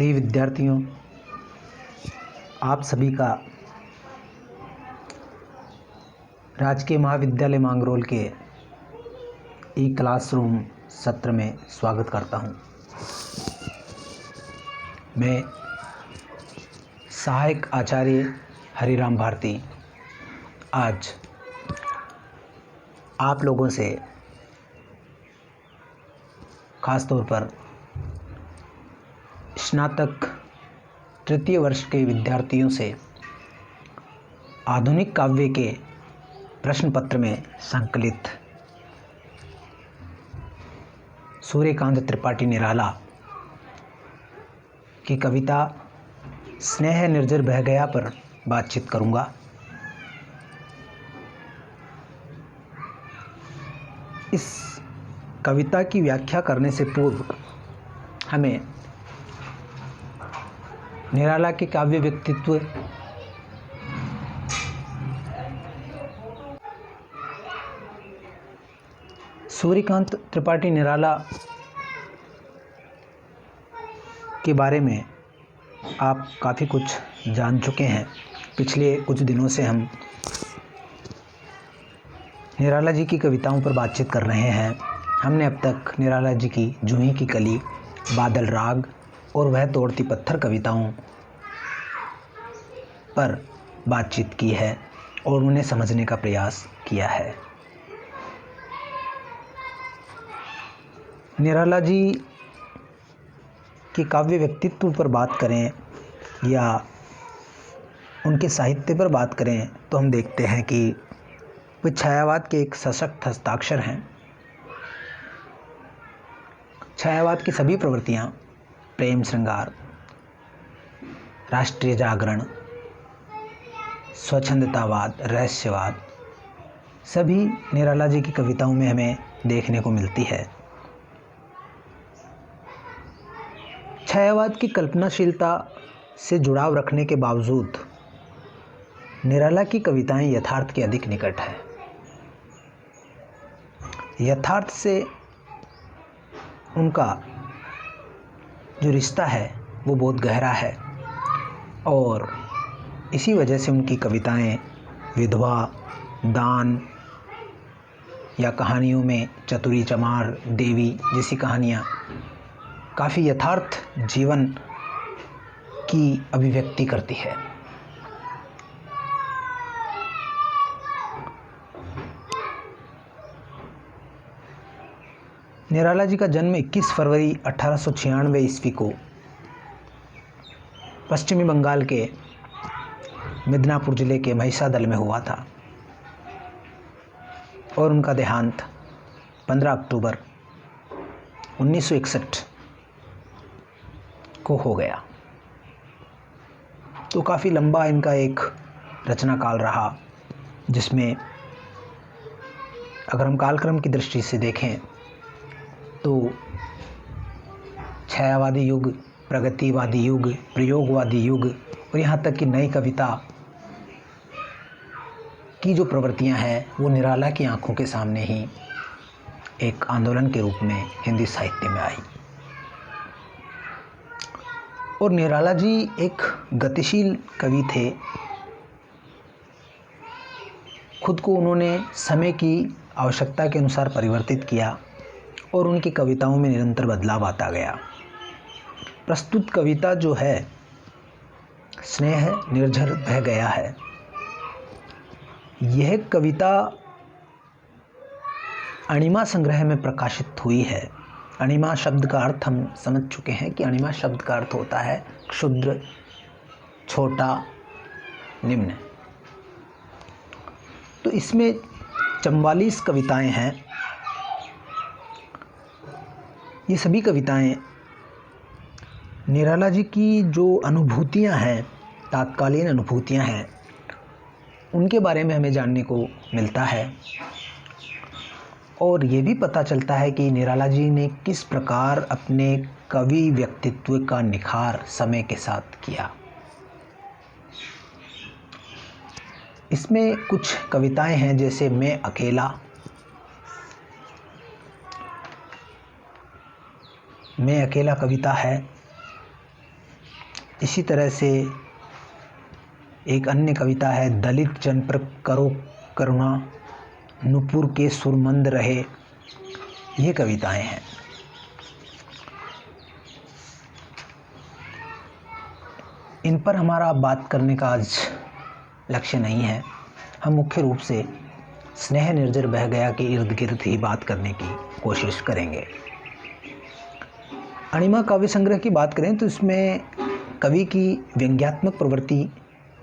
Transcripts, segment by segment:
प्रिय विद्यार्थियों, आप सभी का राजकीय महाविद्यालय मांगरोल के ई क्लासरूम सत्र में स्वागत करता हूं। मैं सहायक आचार्य हरिराम भारती आज आप लोगों से खास तौर पर स्नातक तृतीय वर्ष के विद्यार्थियों से आधुनिक काव्य के प्रश्न पत्र में संकलित सूर्यकांत त्रिपाठी निराला की कविता स्नेह निर्झर बह गया पर बातचीत करूंगा। इस कविता की व्याख्या करने से पूर्व हमें निराला के काव्य व्यक्तित्व, सूर्यकांत त्रिपाठी निराला के बारे में आप काफ़ी कुछ जान चुके हैं। पिछले कुछ दिनों से हम निराला जी की कविताओं पर बातचीत कर रहे हैं। हमने अब तक निराला जी की जूही की कली, बादल राग और वह तोड़ती पत्थर कविताओं पर बातचीत की है और उन्हें समझने का प्रयास किया है। निराला जी के काव्य व्यक्तित्व पर बात करें या उनके साहित्य पर बात करें तो हम देखते हैं कि वे छायावाद के एक सशक्त हस्ताक्षर हैं। छायावाद की सभी प्रवृत्तियां, प्रेम श्रृंगार, राष्ट्रीय जागरण, स्वच्छंदतावाद, रहस्यवाद, सभी निराला जी की कविताओं में हमें देखने को मिलती है। छायावाद की कल्पनाशीलता से जुड़ाव रखने के बावजूद निराला की कविताएं यथार्थ के अधिक निकट है। यथार्थ से उनका जो रिश्ता है वो बहुत गहरा है और इसी वजह से उनकी कविताएं विधवा, दान या कहानियों में चतुरी चमार, देवी जैसी कहानियाँ काफ़ी यथार्थ जीवन की अभिव्यक्ति करती है। निराला जी का जन्म 21 फरवरी 1896 ईस्वी को पश्चिमी बंगाल के मिदनापुर जिले के महिसादल में हुआ था और उनका देहांत 15 अक्टूबर 1961 को हो गया। तो काफ़ी लंबा इनका एक रचना काल रहा, जिसमें अगर हम कालक्रम की दृष्टि से देखें तो छायावादी युग, प्रगतिवादी युग, प्रयोगवादी युग और यहाँ तक कि नई कविता की जो प्रवृत्तियाँ हैं वो निराला की आंखों के सामने ही एक आंदोलन के रूप में हिंदी साहित्य में आई। और निराला जी एक गतिशील कवि थे। खुद को उन्होंने समय की आवश्यकता के अनुसार परिवर्तित किया और उनकी कविताओं में निरंतर बदलाव आता गया। प्रस्तुत कविता जो है स्नेह निर्झर बह गया है, यह कविता अणिमा संग्रह में प्रकाशित हुई है। अणिमा शब्द का अर्थ हम समझ चुके हैं कि अणिमा शब्द का अर्थ होता है क्षुद्र, छोटा, निम्न। तो इसमें 44 कविताएं हैं। ये सभी कविताएं निराला जी की जो अनुभूतियां हैं, तात्कालीन अनुभूतियां हैं, उनके बारे में हमें जानने को मिलता है और ये भी पता चलता है कि निराला जी ने किस प्रकार अपने कवि व्यक्तित्व का निखार समय के साथ किया। इसमें कुछ कविताएं हैं जैसे मैं अकेला, मैं अकेला कविता है इसी तरह से एक अन्य कविता है, दलित जन पर करो करुणा, नुपुर के सुरमंद रहे। ये कविताएं हैं। इन पर हमारा बात करने का आज लक्ष्य नहीं है। हम मुख्य रूप से स्नेह निर्झर बह गया के इर्द गिर्द ही बात करने की कोशिश करेंगे। अणिमा काव्य संग्रह की बात करें तो इसमें कवि की व्यंग्यात्मक प्रवृत्ति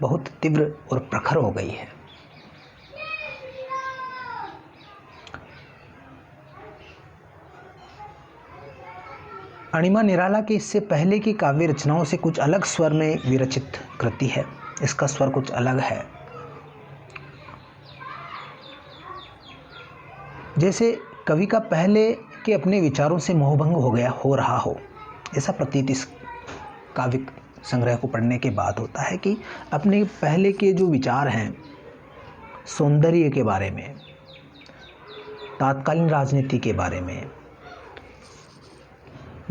बहुत तीव्र और प्रखर हो गई है। अणिमा निराला के इससे पहले की काव्य रचनाओं से कुछ अलग स्वर में विरचित कृति है। इसका स्वर कुछ अलग है। जैसे कवि का पहले के अपने विचारों से मोहभंग हो रहा हो, ऐसा प्रतीत इस काव्य संग्रह को पढ़ने के बाद होता है कि अपने पहले के जो विचार हैं सौंदर्य के बारे में, तात्कालीन राजनीति के बारे में,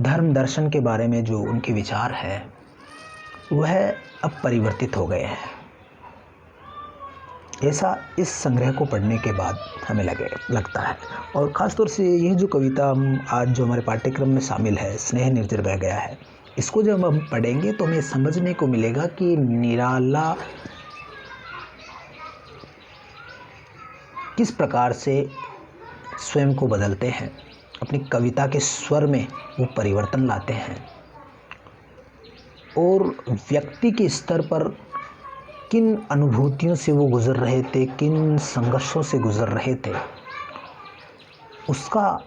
धर्म दर्शन के बारे में जो उनके विचार है वह अब परिवर्तित हो गए हैं। ऐसा इस संग्रह को पढ़ने के बाद हमें लगता है। और ख़ासतौर से यह जो कविता आज जो हमारे पाठ्यक्रम में शामिल है, स्नेह निर्झर बह गया है, इसको जब हम पढ़ेंगे तो हमें समझने को मिलेगा कि निराला किस प्रकार से स्वयं को बदलते हैं, अपनी कविता के स्वर में वो परिवर्तन लाते हैं और व्यक्ति के स्तर पर किन अनुभूतियों से वो गुजर रहे थे, किन संघर्षों से गुजर रहे थे, उसका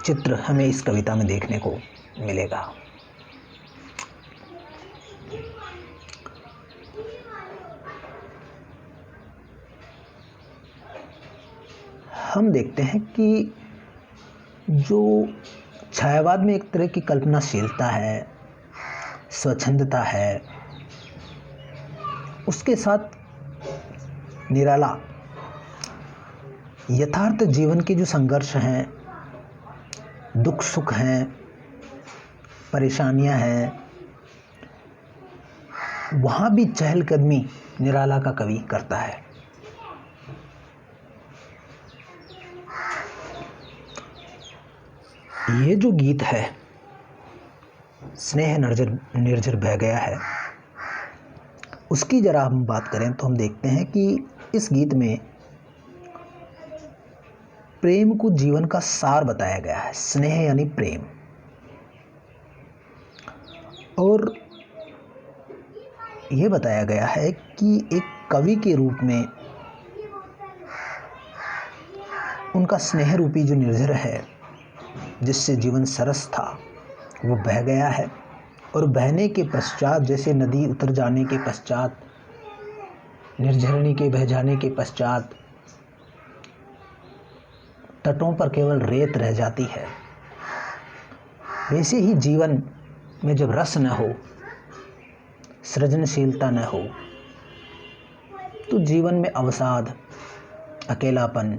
चित्र हमें इस कविता में देखने को मिलेगा। हम देखते हैं कि जो छायावाद में एक तरह की कल्पनाशीलता है, स्वच्छंदता है, उसके साथ निराला यथार्थ जीवन के जो संघर्ष हैं, दुख सुख हैं, परेशानियां हैं, वहाँ भी चहलकदमी निराला का कवि करता है। ये जो गीत है स्नेह निर्झर बह गया है, उसकी जरा हम बात करें तो हम देखते हैं कि इस गीत में प्रेम को जीवन का सार बताया गया है। स्नेह यानी प्रेम। और ये बताया गया है कि एक कवि के रूप में उनका स्नेह रूपी जो निर्झर है, जिससे जीवन सरस था, वो बह गया है। और बहने के पश्चात, जैसे नदी उतर जाने के पश्चात, निर्झरणी के बह जाने के पश्चात तटों पर केवल रेत रह जाती है, वैसे ही जीवन में जब रस न हो, सृजनशीलता न हो, तो जीवन में अवसाद, अकेलापन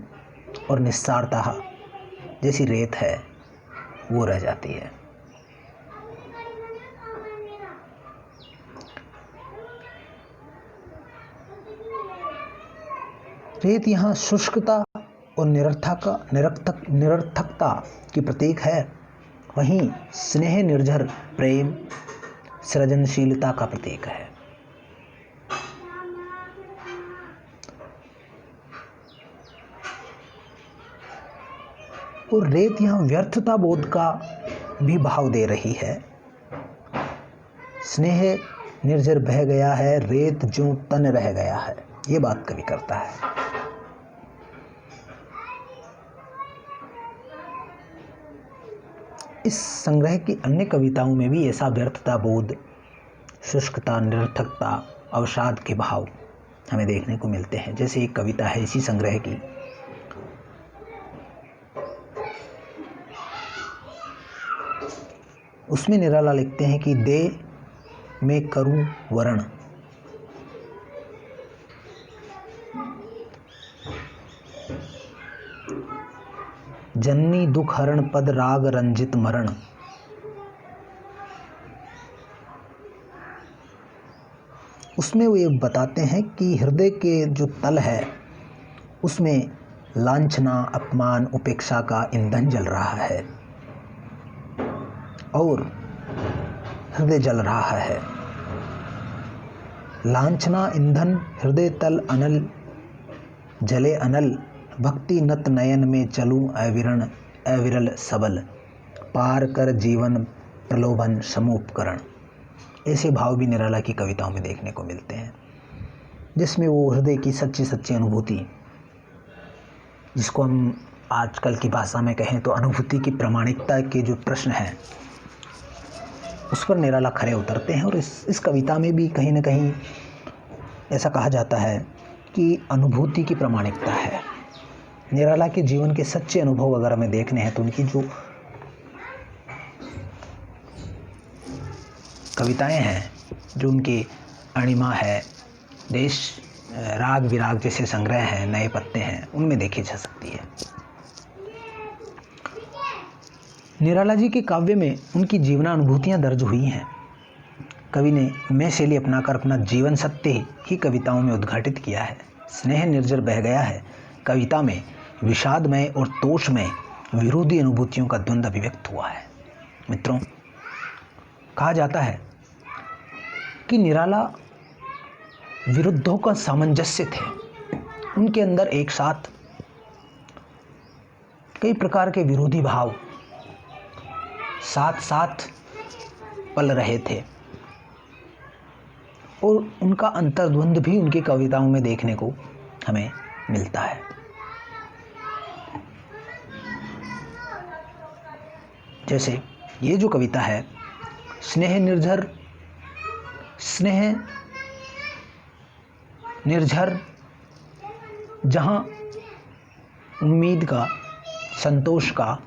और निस्सारता जैसी रेत है वो रह जाती है। रेत यहाँ शुष्कता और निरर्थकता की प्रतीक है, वहीं स्नेह निर्झर प्रेम सृजनशीलता का प्रतीक है। और रेत यहाँ व्यर्थता बोध का भी भाव दे रही है। स्नेह निर्झर बह गया है, रेत ज्यों तन रह गया है, ये बात कवि करता है। इस संग्रह की अन्य कविताओं में भी ऐसा व्यर्थता बोध, शुष्कता, निरर्थकता, अवसाद के भाव हमें देखने को मिलते हैं। जैसे एक कविता है इसी संग्रह की, उसमें निराला लिखते हैं कि दे मैं करूं वरण, जननी दुख हरण पद राग रंजित मरण, उसमें वो ये बताते हैं कि हृदय के जो तल है उसमें लांछना, अपमान, उपेक्षा का ईंधन जल रहा है और हृदय जल रहा है। लांछना ईंधन हृदय तल अनल जले अनल, भक्ति नत नयन में चलूं अविरल सबल, पार कर जीवन प्रलोभन समूपकरण। ऐसे भाव भी निराला की कविताओं में देखने को मिलते हैं, जिसमें वो हृदय की सच्ची सच्ची अनुभूति, जिसको हम आजकल की भाषा में कहें तो अनुभूति की प्रामाणिकता के जो प्रश्न हैं उस पर निराला खरे उतरते हैं। और इस कविता में भी कहीं ना कहीं ऐसा कहा जाता है कि अनुभूति की प्रामाणिकता है। निराला के जीवन के सच्चे अनुभव अगर हमें देखने हैं तो उनकी जो कविताएं हैं, जो उनकी अणिमा है, देश, राग विराग जैसे संग्रह हैं, नए पत्ते हैं, उनमें देखी जा सकती है। निराला जी के काव्य में उनकी जीवनानुभूतियाँ दर्ज हुई हैं। कवि ने मैं शैली अपनाकर अपना जीवन सत्य ही कविताओं में उद्घाटित किया है। स्नेह निर्जर बह गया है कविता में विषादमय और तोषमय विरोधी अनुभूतियों का द्वंद्व अभिव्यक्त हुआ है। मित्रों, कहा जाता है कि निराला विरुद्धों का सामंजस्य थे। उनके अंदर एक साथ कई प्रकार के विरोधी भाव साथ साथ पल रहे थे और उनका अंतर्द्वंद भी उनकी कविताओं में देखने को हमें मिलता है। जैसे ये जो कविता है, स्नेह निर्झर जहाँ उम्मीद का, संतोष का,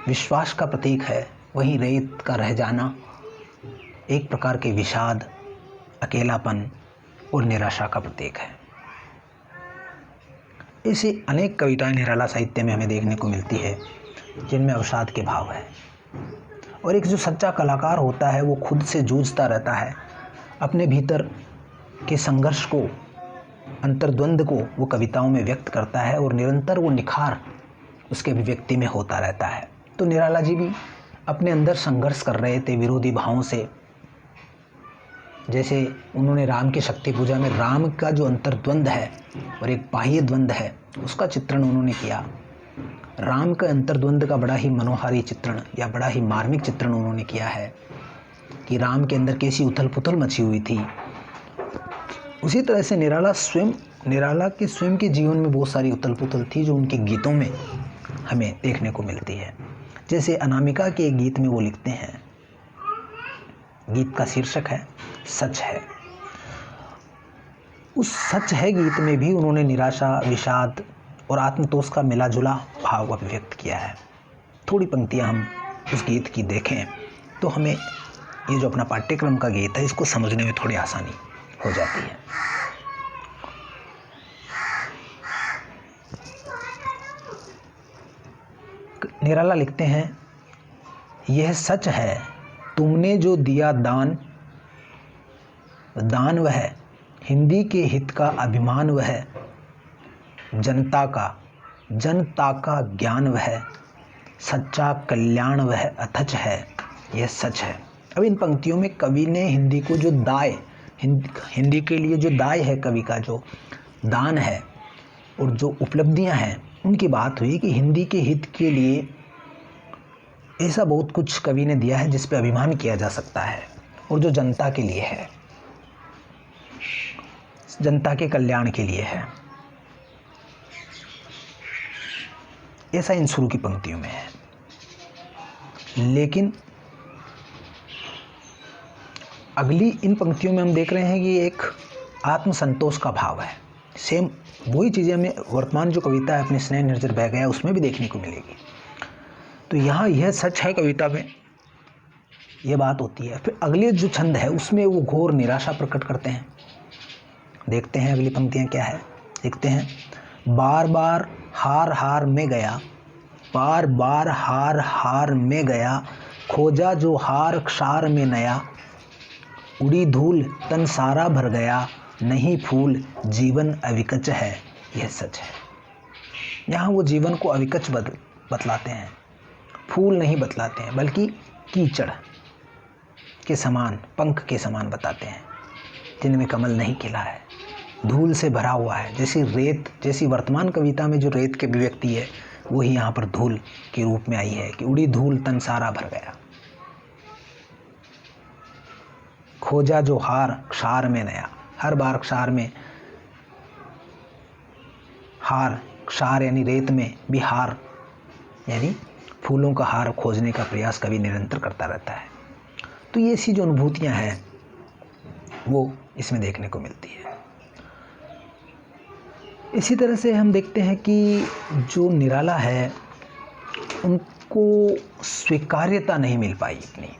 विश्वास का प्रतीक है, वहीं रेत का रह जाना एक प्रकार के विषाद, अकेलापन और निराशा का प्रतीक है। ऐसी अनेक कविताएं निराला साहित्य में हमें देखने को मिलती है जिनमें अवसाद के भाव है। और एक जो सच्चा कलाकार होता है वो खुद से जूझता रहता है, अपने भीतर के संघर्ष को, अंतर्द्वंद को वो कविताओं में व्यक्त करता है और निरंतर वो निखार उसके अभिव्यक्ति में होता रहता है। तो निराला जी भी अपने अंदर संघर्ष कर रहे थे विरोधी भावों से। जैसे उन्होंने राम की शक्ति पूजा में राम का जो अंतर्द्वंद है और एक बाह्य द्वंद है उसका चित्रण उन्होंने किया। राम का अंतर्द्वंद का बड़ा ही मनोहारी चित्रण या बड़ा ही मार्मिक चित्रण उन्होंने किया है कि राम के अंदर कैसी उथल पुथल मची हुई थी। उसी तरह से निराला के स्वयं के जीवन में बहुत सारी उथल पुथल थी जो उनके गीतों में हमें देखने को मिलती है। जैसे अनामिका के एक गीत में वो लिखते हैं, गीत का शीर्षक है सच है। उस सच है गीत में भी उन्होंने निराशा, विषाद और आत्मतोष का मिला जुला भाव अभिव्यक्त किया है। थोड़ी पंक्तियां हम उस गीत की देखें तो हमें ये जो अपना पाठ्यक्रम का गीत है इसको समझने में थोड़ी आसानी हो जाती है। निराला लिखते हैं, यह सच है तुमने जो दिया दान, दान वह हिंदी के हित का अभिमान वह, जनता का ज्ञान वह, सच्चा कल्याण वह अथच है, यह सच है। अब इन पंक्तियों में कवि ने हिंदी को जो दाय, हिंदी के लिए जो दाय है, कवि का जो दान है और जो उपलब्धियां हैं उनकी बात हुई कि हिंदी के हित के लिए ऐसा बहुत कुछ कवि ने दिया है जिस पे अभिमान किया जा सकता है और जो जनता के लिए है, जनता के कल्याण के लिए है। ऐसा इन शुरू की पंक्तियों में है। लेकिन अगली इन पंक्तियों में हम देख रहे हैं कि एक आत्मसंतोष का भाव है। सेम वही चीज़ें हमें वर्तमान जो कविता है अपने स्नेह निर्जर बह गया उसमें भी देखने को मिलेगी। तो यहाँ यह सच है कविता में यह बात होती है। फिर अगले जो छंद है उसमें वो घोर निराशा प्रकट करते हैं। देखते हैं अगली पंक्तियाँ क्या है। देखते हैं, बार बार हार हार में गया, बार बार हार हार में गया, खोजा जो हार क्षार में नया, उड़ी धूल तन सारा भर गया, नहीं फूल जीवन अविकच है, यह सच है। यहाँ वो जीवन को अविकच बतलाते हैं, फूल नहीं बतलाते हैं, बल्कि कीचड़ के समान, पंख के समान बताते हैं, जिनमें कमल नहीं खिला है, धूल से भरा हुआ है। जैसी रेत, जैसी वर्तमान कविता में जो रेत की अभिव्यक्ति है, वही यहाँ पर धूल के रूप में आई है कि उड़ी धूल तन सारा भर गया। खोजा जो हार क्षार में नया, हर बार क्षार में हार, क्षार यानी रेत में भी हार यानी फूलों का हार खोजने का प्रयास कवि निरंतर करता रहता है। तो ये ऐसी जो अनुभूतियाँ हैं वो इसमें देखने को मिलती है। इसी तरह से हम देखते हैं कि जो निराला है उनको स्वीकार्यता नहीं मिल पाई इतनी।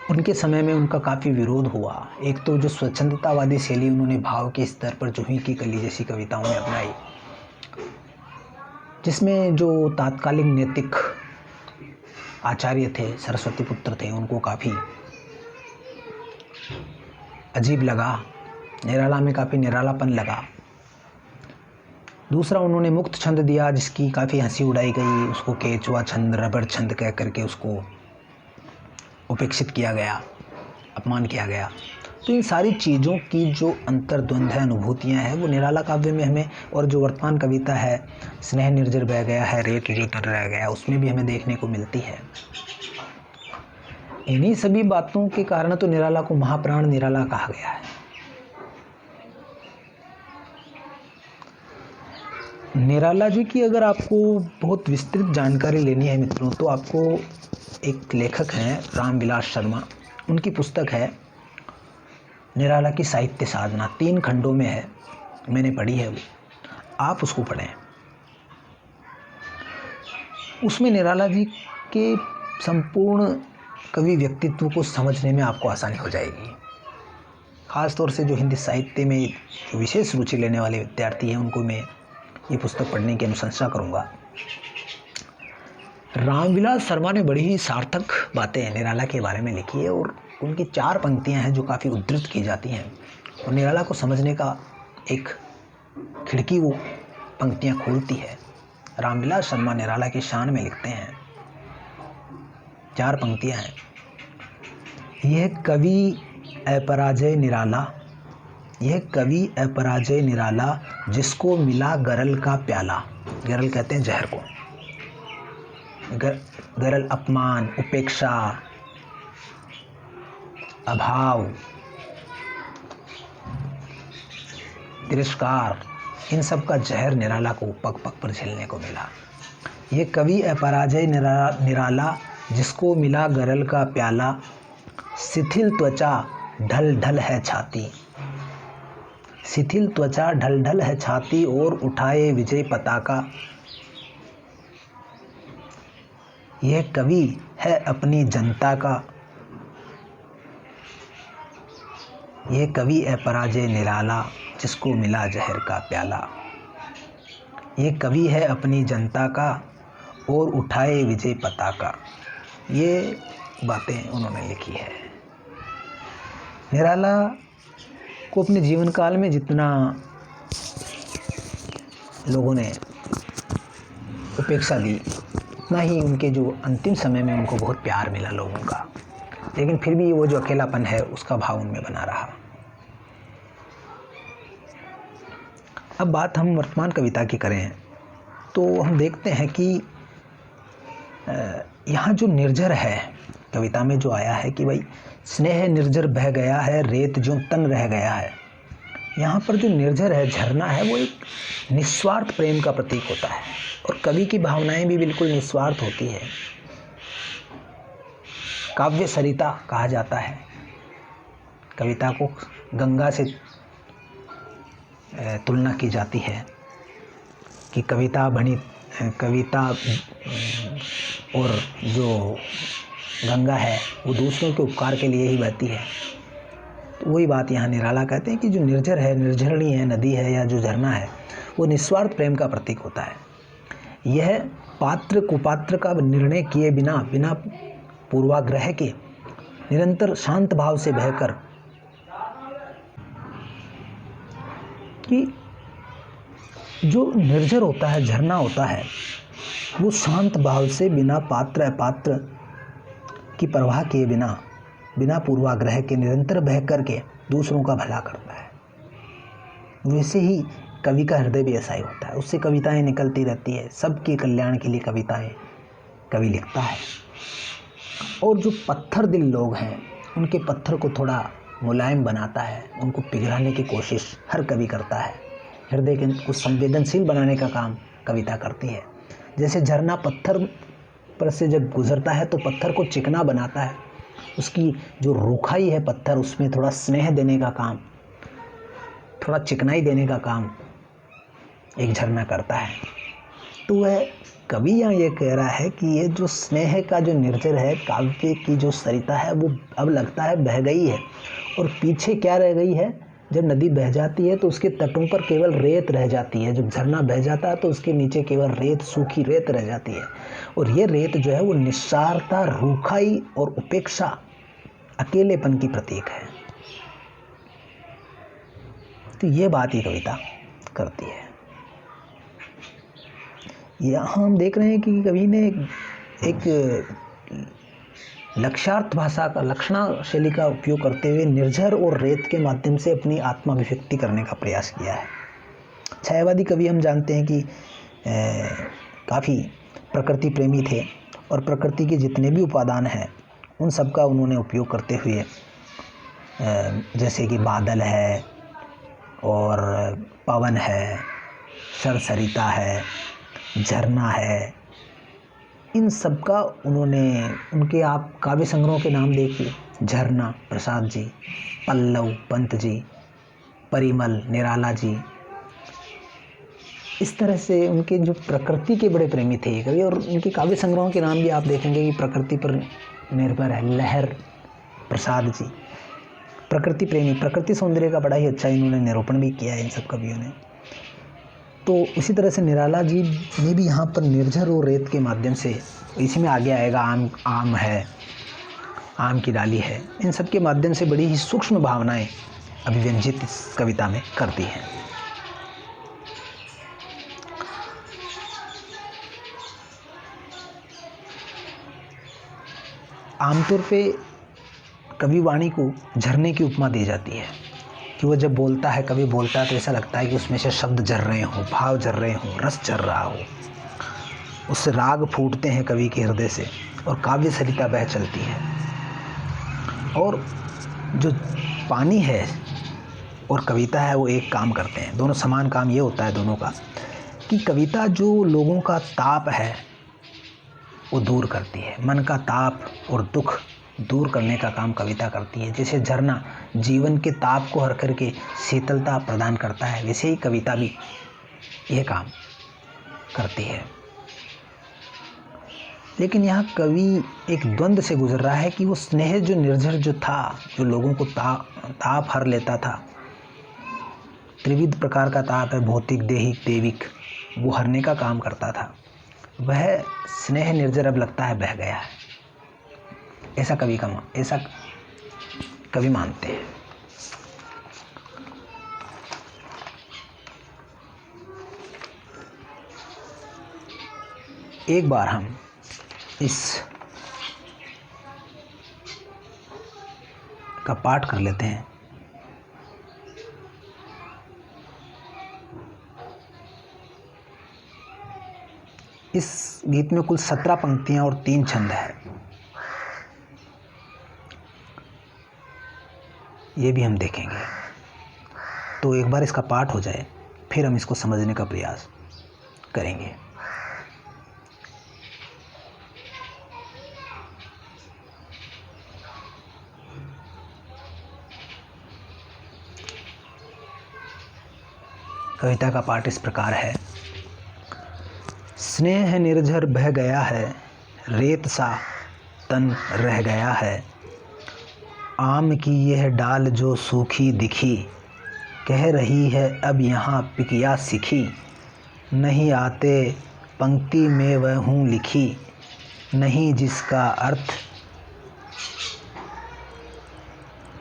उनके समय में उनका काफ़ी विरोध हुआ। एक तो जो स्वच्छंदतावादी शैली उन्होंने भाव के स्तर पर जूही की कली जैसी कविताओं में अपनाई, जिसमें जो तात्कालिक नैतिक आचार्य थे, सरस्वती पुत्र थे, उनको काफ़ी अजीब लगा, निराला में काफ़ी निरालापन लगा। दूसरा, उन्होंने मुक्त छंद दिया जिसकी काफ़ी हंसी उड़ाई गई, उसको केचुआ छंद, रबर छंद कह करके उसको उपेक्षित किया गया, अपमान किया गया। तो इन सारी चीज़ों की जो अंतर्द्वंद है, अनुभूतियाँ हैं, वो निराला काव्य में हमें, और जो वर्तमान कविता है स्नेह निर्जर बह गया है, रेत जो तर रह गया, उसमें भी हमें देखने को मिलती है। इन्हीं सभी बातों के कारण तो निराला को महाप्राण निराला कहा गया है। निराला जी की अगर आपको बहुत विस्तृत जानकारी लेनी है मित्रों, तो आपको एक लेखक हैं रामविलास शर्मा, उनकी पुस्तक है निराला की साहित्य साधना, 3 खंडों में है, मैंने पढ़ी है वो, आप उसको पढ़ें। उसमें निराला जी के संपूर्ण कवि व्यक्तित्व को समझने में आपको आसानी हो जाएगी। ख़ास तौर से जो हिंदी साहित्य में जो विशेष रुचि लेने वाले विद्यार्थी हैं, उनको मैं ये पुस्तक पढ़ने की अनुशंसा करूँगा। रामविलास शर्मा ने बड़ी ही सार्थक बातें निराला के बारे में लिखी है, और उनकी 4 पंक्तियां हैं जो काफ़ी उद्धृत की जाती हैं, और निराला को समझने का एक खिड़की वो पंक्तियां खोलती है। रामविलास शर्मा निराला की शान में लिखते हैं, 4 पंक्तियां हैं। यह कवि अपराजय निराला, यह कवि अपराजय निराला, जिसको मिला गरल का प्याला। गरल कहते हैं जहर को। गरल अपमान, उपेक्षा, अभाव, तिरस्कार, इन सब का जहर निराला को पग पग पर झेलने को मिला। ये कवि अपराजय निराला, जिसको मिला गरल का प्याला, शिथिल त्वचा ढल ढल है छाती, शिथिल त्वचा ढल ढल है छाती, और उठाए विजय पताका। यह कवि है अपनी जनता का, यह कवि अपराजय निराला, जिसको मिला जहर का प्याला। यह कवि है अपनी जनता का, और उठाए विजय पताका। ये बातें उन्होंने लिखी है। निराला को अपने जीवन काल में जितना लोगों ने उपेक्षा दी, उतना ही उनके जो अंतिम समय में उनको बहुत प्यार मिला लोगों का, लेकिन फिर भी वो जो अकेलापन है उसका भाव उनमें बना रहा। अब बात हम वर्तमान कविता की करें तो हम देखते हैं कि यहाँ जो निर्जर है कविता में जो आया है कि भाई स्नेह निर्जर बह गया है, रेत जो तन रह गया है। यहाँ पर जो निर्जर है, झरना है, वो एक निस्वार्थ प्रेम का प्रतीक होता है, और कवि की भावनाएं भी बिल्कुल निस्वार्थ होती है। काव्य सरिता कहा जाता है, कविता को गंगा से तुलना की जाती है कि कविता और जो गंगा है वो दूसरों के उपकार के लिए ही बहती है। तो वही बात यहाँ निराला कहते हैं कि जो निर्जर है, निर्झरणी है, नदी है या जो झरना है, वो निस्वार्थ प्रेम का प्रतीक होता है। यह पात्र कुपात्र का निर्णय किए बिना पूर्वाग्रह के निरंतर शांत भाव से बहकर, कि जो निर्जर होता है, झरना होता है, वो शांत भाव से बिना पात्र अपात्र की परवाह किए बिना, बिना पूर्वाग्रह के निरंतर बह करके दूसरों का भला करता है। वैसे ही कवि का हृदय भी ऐसा ही होता है, उससे कविताएं निकलती रहती है, सबके कल्याण के लिए कविताएं कवि लिखता है। और जो पत्थर दिल लोग हैं, उनके पत्थर को थोड़ा मुलायम बनाता है, उनको पिघलाने की कोशिश हर कवि करता है। हृदय को संवेदनशील बनाने का काम कविता करती है। जैसे झरना पत्थर पर से जब गुजरता है तो पत्थर को चिकना बनाता है, उसकी जो रूखाई है पत्थर, उसमें थोड़ा स्नेह देने का काम, थोड़ा चिकनाई देने का काम एक झरना करता है। तो वह कवि यहाँ ये कह रहा है कि ये जो स्नेह का जो निर्जर है, काव्य की जो सरिता है, वो अब लगता है बह गई है, और पीछे क्या रह गई है। जब नदी बह जाती है तो उसके तटों पर केवल रेत रह जाती है। जब झरना बह जाता है तो उसके नीचे केवल रेत, सूखी रेत रह जाती है। और ये रेत जो है वो निस्सारता, रूखाई और उपेक्षा, अकेलेपन की प्रतीक है। तो ये बात ही कविता करती है। यहाँ हम देख रहे हैं कि कवि ने एक लक्ष्यार्थ भाषा का, लक्षणा शैली का उपयोग करते हुए निर्झर और रेत के माध्यम से अपनी आत्माभिव्यक्ति करने का प्रयास किया है। छायावादी कवि हम जानते हैं कि काफ़ी प्रकृति प्रेमी थे, और प्रकृति के जितने भी उपादान हैं उन सब का उन्होंने उपयोग करते हुए, जैसे कि बादल है और पवन है, सरसरिता है, झरना है, इन सब का उन्होंने, उनके आप काव्य संग्रहों के नाम देखिए, झरना प्रसाद जी, पल्लव पंत जी, परिमल निराला जी, इस तरह से उनके जो प्रकृति के बड़े प्रेमी थे कवि। और उनके काव्य संग्रहों के नाम भी आप देखेंगे कि प्रकृति पर निर्भर है। लहर प्रसाद जी प्रकृति प्रेमी, प्रकृति सौंदर्य का बड़ा ही अच्छा इन्होंने निरूपण भी किया है इन सब कवियों ने। तो उसी तरह से निराला जी ने भी यहाँ पर निर्झर और रेत के माध्यम से, इसी में आगे आएगा आम है, आम की डाली है, इन सब के माध्यम से बड़ी ही सूक्ष्म भावनाएं अभिव्यंजित इस कविता में करती हैं। आमतौर पे कवि वाणी को झरने की उपमा दी जाती है कि वो जब बोलता है, कवि बोलता है तो ऐसा लगता है कि उसमें से शब्द झर रहे हों, भाव झर रहे हों, रस झर रहा हो, उससे राग फूटते हैं कवि के हृदय से और काव्य सरिता बह चलती है। और जो पानी है और कविता है वो एक काम करते हैं, दोनों समान काम ये होता है दोनों का, कि कविता जो लोगों का ताप है वो दूर करती है, मन का ताप और दुख दूर करने का काम कविता करती है। जैसे झरना जीवन के ताप को हर करके शीतलता प्रदान करता है, वैसे ही कविता भी यह काम करती है। लेकिन यहाँ कवि एक द्वंद्व से गुजर रहा है कि वो स्नेह जो निर्झर जो था, जो लोगों को ताप हर लेता था, त्रिविध प्रकार का ताप है, भौतिक, देहिक, देविक, वो हरने का काम करता था, वह स्नेह निर्जर अब लगता है बह गया है। ऐसा कवि मानते हैं। एक बार हम इस का पाठ कर लेते हैं। इस गीत में कुल 17 पंक्तियां और 3 छंद है। ये भी हम देखेंगे। तो एक बार इसका पाठ हो जाए, फिर हम इसको समझने का प्रयास करेंगे। कविता का पाठ इस प्रकार है। स्नेह निर्झर बह गया है, रेत सा तन रह गया है, आम की यह डाल जो सूखी दिखी, कह रही है अब यहाँ पिकिया सीखी, नहीं आते पंक्ति में वह हूँ लिखी, नहीं जिसका अर्थ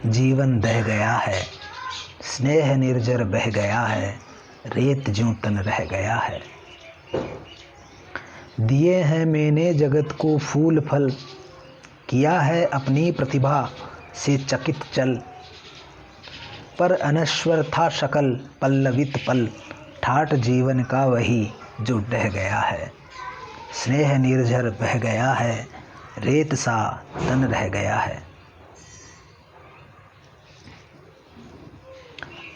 जीवन दह गया है, स्नेह निर्जर बह गया है, रेत ज्यों तन रह गया है। दिए हैं मैंने जगत को फूल फल, किया है अपनी प्रतिभा से चकित चल, पर अनश्वर था शकल पल्लवित पल, ठाठ जीवन का वही जो डह गया है। स्नेह निर्झर बह गया है, रेत सा तन रह गया है।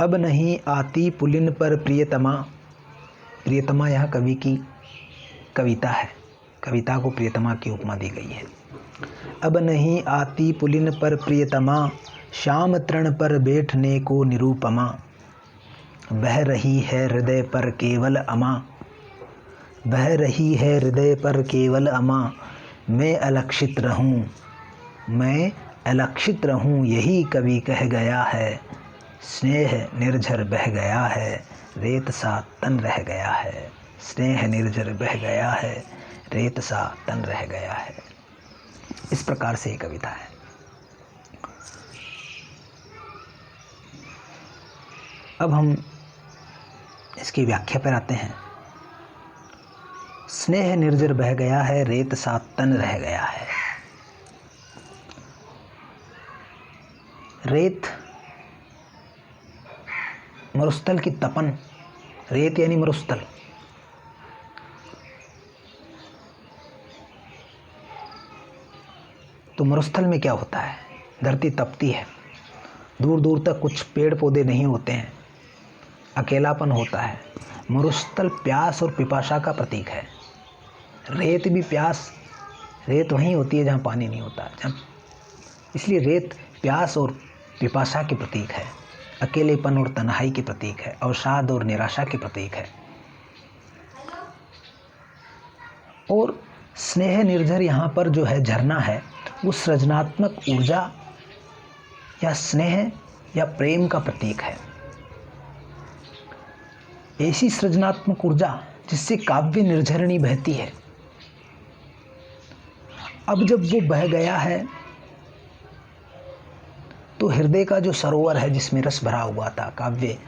अब नहीं आती पुलिन पर प्रियतमा। प्रियतमा यह कवि की कविता है, कविता को प्रियतमा की उपमा दी गई है। अब नहीं आती पुलिन पर प्रियतमा, श्याम तृण पर बैठने को निरूपमा। बह रही है हृदय पर केवल अमा, बह रही है हृदय पर केवल अमा। मैं अलक्षित रहूं, मैं अलक्षित रहूं, यही कवि कह गया है। स्नेह निर्झर बह गया है, रेत सा तन रह गया है। स्नेह निर्झर बह गया है, रेत सा तन रह गया है। इस प्रकार से ये कविता है। अब हम इसकी व्याख्या पर आते हैं। स्नेह निर्जर बह गया है, रेत सा तन रह गया है। रेत मरुस्थल की तपन, रेत यानी मरुस्थल। तो मरुस्थल में क्या होता है? धरती तपती है, दूर दूर तक कुछ पेड़ पौधे नहीं होते हैं, अकेलापन होता है। मरुस्थल प्यास और पिपासा का प्रतीक है। रेत भी प्यास, रेत वहीं होती है जहाँ पानी नहीं होता, इसलिए रेत प्यास और पिपासा के प्रतीक है, अकेलेपन और तन्हाई के प्रतीक है, अवसाद और निराशा के प्रतीक है। और स्नेह निर्झर यहाँ पर जो है झरना है, वो सृजनात्मक ऊर्जा या स्नेह या प्रेम का प्रतीक है। ऐसी सृजनात्मक ऊर्जा जिससे काव्य निर्झरणी बहती है। अब जब वो बह गया है तो हृदय का जो सरोवर है जिसमें रस भरा हुआ था, काव्य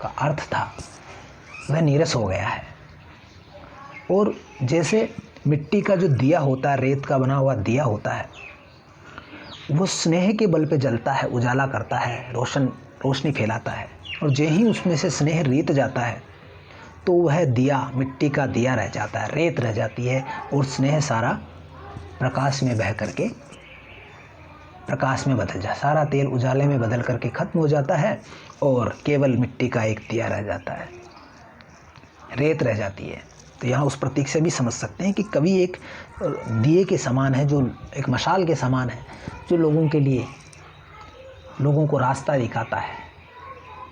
का अर्थ था, वह नीरस हो गया है। और जैसे मिट्टी का जो दिया होता है, रेत का बना हुआ दिया होता है, वो स्नेह के बल पे जलता है, उजाला करता है, रोशनी फैलाता है। और जे ही उसमें से स्नेह रीत जाता है तो वह दिया मिट्टी का दिया रह जाता है, रेत रह जाती है, और स्नेह सारा प्रकाश में बह करके प्रकाश में बदल जाता है। सारा तेल उजाले में बदल करके खत्म हो जाता है और केवल मिट्टी का एक दिया रह जाता है, रेत रह जाती है। तो यहाँ उस प्रतीक से भी समझ सकते हैं कि कवि एक दिए के समान है, जो एक मशाल के समान है, जो लोगों के लिए, लोगों को रास्ता दिखाता है,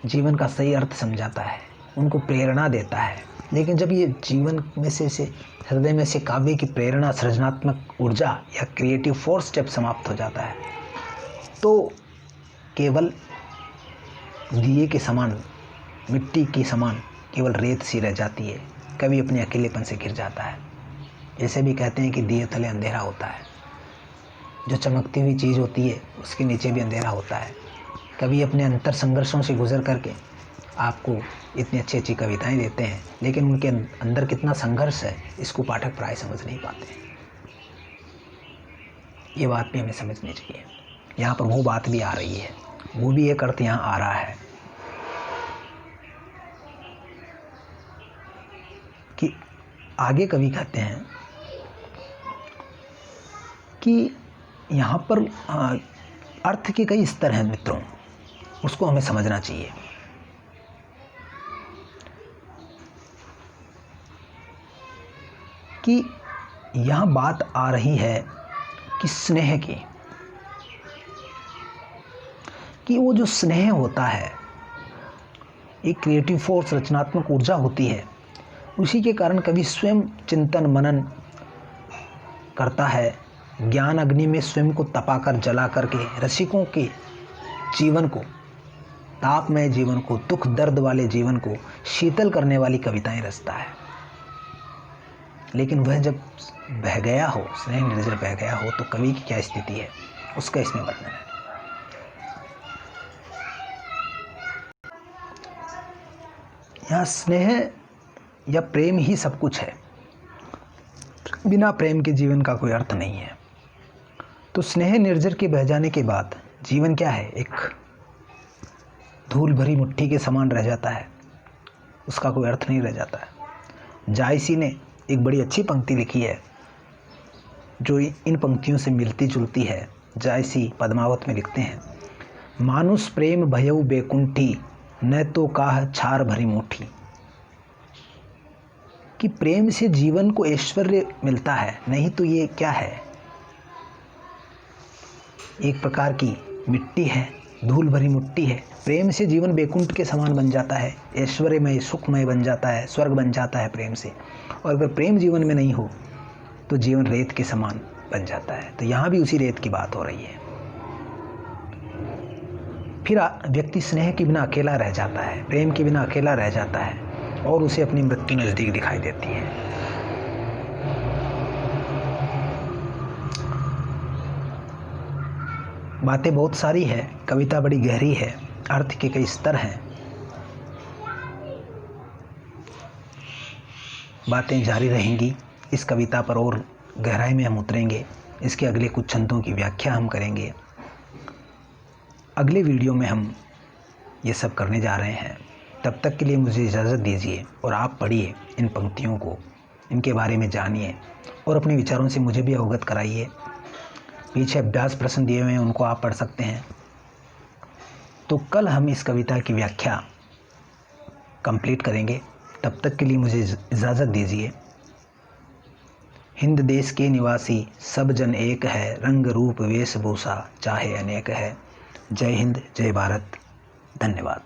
जीवन का सही अर्थ समझाता है, उनको प्रेरणा देता है। लेकिन जब ये जीवन में से हृदय में से काव्य की प्रेरणा, सृजनात्मक ऊर्जा या क्रिएटिव फोर्स जब समाप्त हो जाता है तो केवल दिए के समान, मिट्टी के समान केवल रेत सी रह जाती है। कवि अपने अकेलेपन से घिर जाता है। ऐसे भी कहते हैं कि दिए तले अंधेरा होता है, जो चमकती हुई चीज़ होती है उसके नीचे भी अंधेरा होता है। कवि अपने अंतर संघर्षों से गुजर करके आपको इतनी अच्छी अच्छी कविताएं देते हैं, लेकिन उनके अंदर कितना संघर्ष है इसको पाठक प्राय समझ नहीं पाते। ये बात भी हमें समझनी चाहिए। यहाँ पर वो बात भी आ रही है, वो भी एक अर्थ यहाँ आ रहा है कि आगे कवि कहते हैं कि यहाँ पर अर्थ के कई स्तर हैं मित्रों, उसको हमें समझना चाहिए। कि यहाँ बात आ रही है कि स्नेह की, कि वो जो स्नेह होता है एक क्रिएटिव फोर्स, रचनात्मक ऊर्जा होती है, उसी के कारण कवि स्वयं चिंतन मनन करता है, ज्ञान अग्नि में स्वयं को तपाकर जला करके रसिकों के जीवन को, तापमय जीवन को, दुख दर्द वाले जीवन को शीतल करने वाली कविताएं रचता है। लेकिन वह जब बह गया हो, स्नेह निर्जर बह गया हो, तो कवि की क्या स्थिति है उसका इसमें वर्णन है। यहाँ स्नेह या प्रेम ही सब कुछ है। बिना प्रेम के जीवन का कोई अर्थ नहीं है। तो स्नेह निर्झर के बह जाने के बाद जीवन क्या है, एक धूल भरी मुट्ठी के समान रह जाता है, उसका कोई अर्थ नहीं रह जाता है। जायसी ने एक बड़ी अच्छी पंक्ति लिखी है जो इन पंक्तियों से मिलती जुलती है। जायसी पद्मावत में लिखते हैं, मानुष प्रेम भयउ बेकुंठी, न तो काह छार भरी मुट्ठी। कि प्रेम से जीवन को ऐश्वर्य मिलता है, नहीं तो ये क्या है, एक प्रकार की मिट्टी है, धूल भरी मिट्टी है। प्रेम से जीवन बैकुंठ के समान बन जाता है, ऐश्वर्यमय सुखमय बन जाता है, स्वर्ग बन जाता है प्रेम से। और अगर प्रेम जीवन में नहीं हो तो जीवन रेत के समान बन जाता है। तो यहाँ भी उसी रेत की बात हो रही है। फिर व्यक्ति स्नेह के बिना अकेला रह जाता है, प्रेम के बिना अकेला रह जाता है और उसे अपनी मृत्यु नज़दीक दिखाई देती है। बातें बहुत सारी है, कविता बड़ी गहरी है, अर्थ के कई स्तर हैं। बातें जारी रहेंगी इस कविता पर और गहराई में हम उतरेंगे। इसके अगले कुछ छंदों की व्याख्या हम करेंगे। अगले वीडियो में हम ये सब करने जा रहे हैं। तब तक के लिए मुझे इजाज़त दीजिए और आप पढ़िए इन पंक्तियों को, इनके बारे में जानिए और अपने विचारों से मुझे भी अवगत कराइए। पीछे अभ्यास प्रश्न दिए हुए हैं, उनको आप पढ़ सकते हैं। तो कल हम इस कविता की व्याख्या कंप्लीट करेंगे। तब तक के लिए मुझे इजाज़त दीजिए। हिंद देश के निवासी सब जन एक है, रंग रूप वेशभूषा चाहे अनेक है। जय हिंद, जय भारत, धन्यवाद।